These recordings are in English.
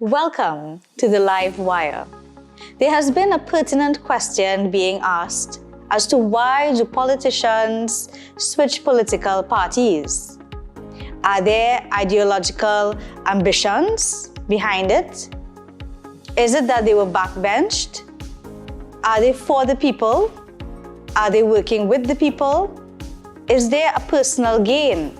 Welcome to the Live Wire. There has been a pertinent question being asked as to why do politicians switch political parties? Are there ideological ambitions behind it? Is it that they were backbenched? Are they for the people? Are they working with the people? Is there a personal gain?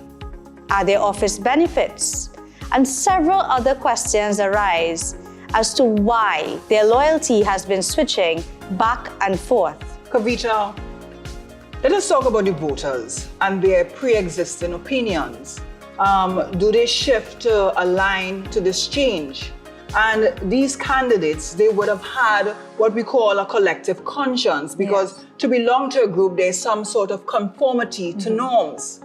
Are there office benefits? And several other questions arise as to why their loyalty has been switching back and forth. Kaveeta, let us talk about the voters and their pre-existing opinions. Do they shift to align to this change? And these candidates, they would have had what we call a collective conscience, because to belong to a group, there's some sort of conformity to norms.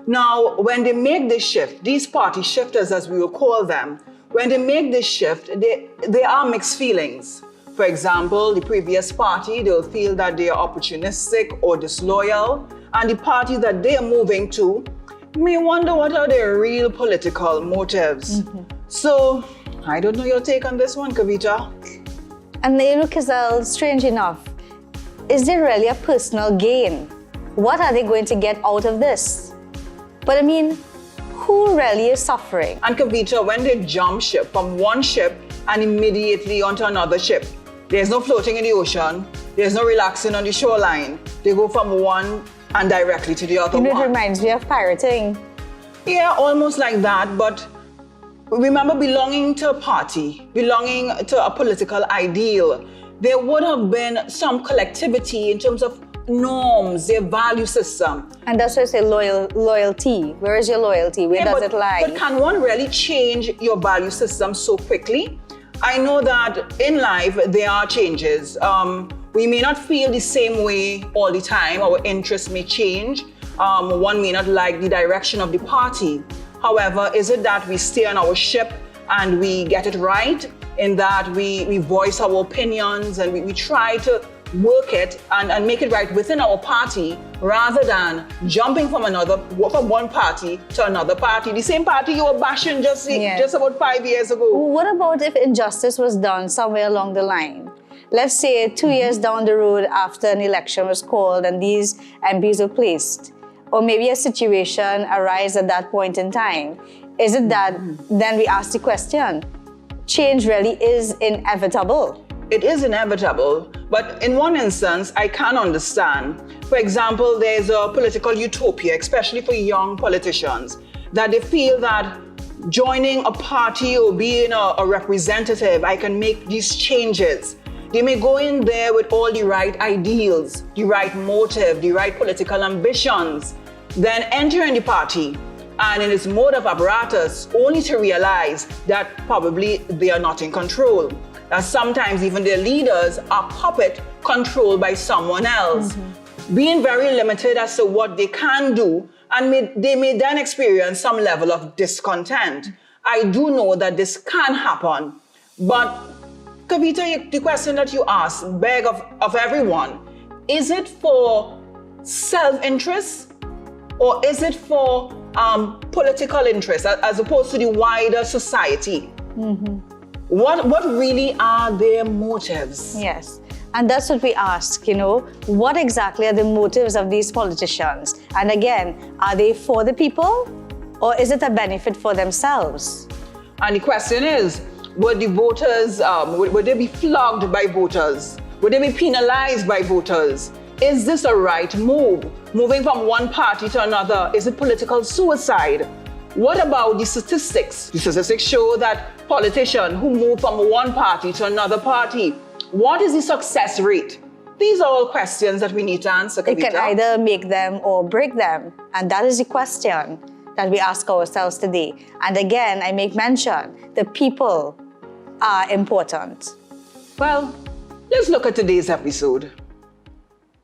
Now, when they make this shift, these party shifters, as we will call them, when they make this shift, there are mixed feelings. For example, the previous party, they'll feel that they are opportunistic or disloyal, and the party that they are moving to may wonder what are their real political motives. So, I don't know your take on this one, Kaveeta. And Kezel, strange enough, is there really a personal gain? What are they going to get out of this? But I mean, who really is suffering? And Kaveeta, when they jump ship from one ship and immediately onto another ship, there's no floating in the ocean, there's no relaxing on the shoreline. They go from one and directly to the other one. It reminds me of pirating. Yeah, almost like that, but remember, belonging to a party, belonging to a political ideal, there would have been some collectivity in terms of norms, their value system. And that's why I say loyalty. Where is your loyalty? Where does it lie? But can one really change your value system so quickly? I know that in life, there are changes. We may not feel the same way all the time. Our interests may change. One may not like the direction of the party. However, is it that we stay on our ship and we get it right, in that we voice our opinions and we try to work it and make it right within our party, rather than jumping from one party to another party, the same party you were bashing just about 5 years ago? What about if injustice was done somewhere along the line? Let's say 2 years down the road after an election was called and these MPs were placed, or maybe a situation arises at that point in time. Is it that then we ask the question, change really is inevitable? It is inevitable, but in one instance, I can understand. For example, there's a political utopia, especially for young politicians, that they feel that joining a party or being a representative, I can make these changes. They may go in there with all the right ideals, the right motive, the right political ambitions, then enter in the party and in its mode of apparatus, only to realize that probably they are not in control. That sometimes even their leaders are puppet controlled by someone else, being very limited as to what they can do, and they may then experience some level of discontent. I do know that this can happen, but Kaveeta, the question that you asked, beg of everyone, is it for self-interest or is it for political interest as opposed to the wider society? What really are their motives? Yes, and that's what we ask, what exactly are the motives of these politicians? And again, are they for the people or is it a benefit for themselves? And the question is, would the voters, would they be flogged by voters? Would they be penalized by voters? Is this a right move? Moving from one party to another, is it political suicide? What about the statistics? The statistics show that politicians who move from one party to another party, what is the success rate? These are all questions that we need to answer, Kaveeta. It can either make them or break them. And that is the question that we ask ourselves today. And again, I make mention, the people are important. Well, let's look at today's episode.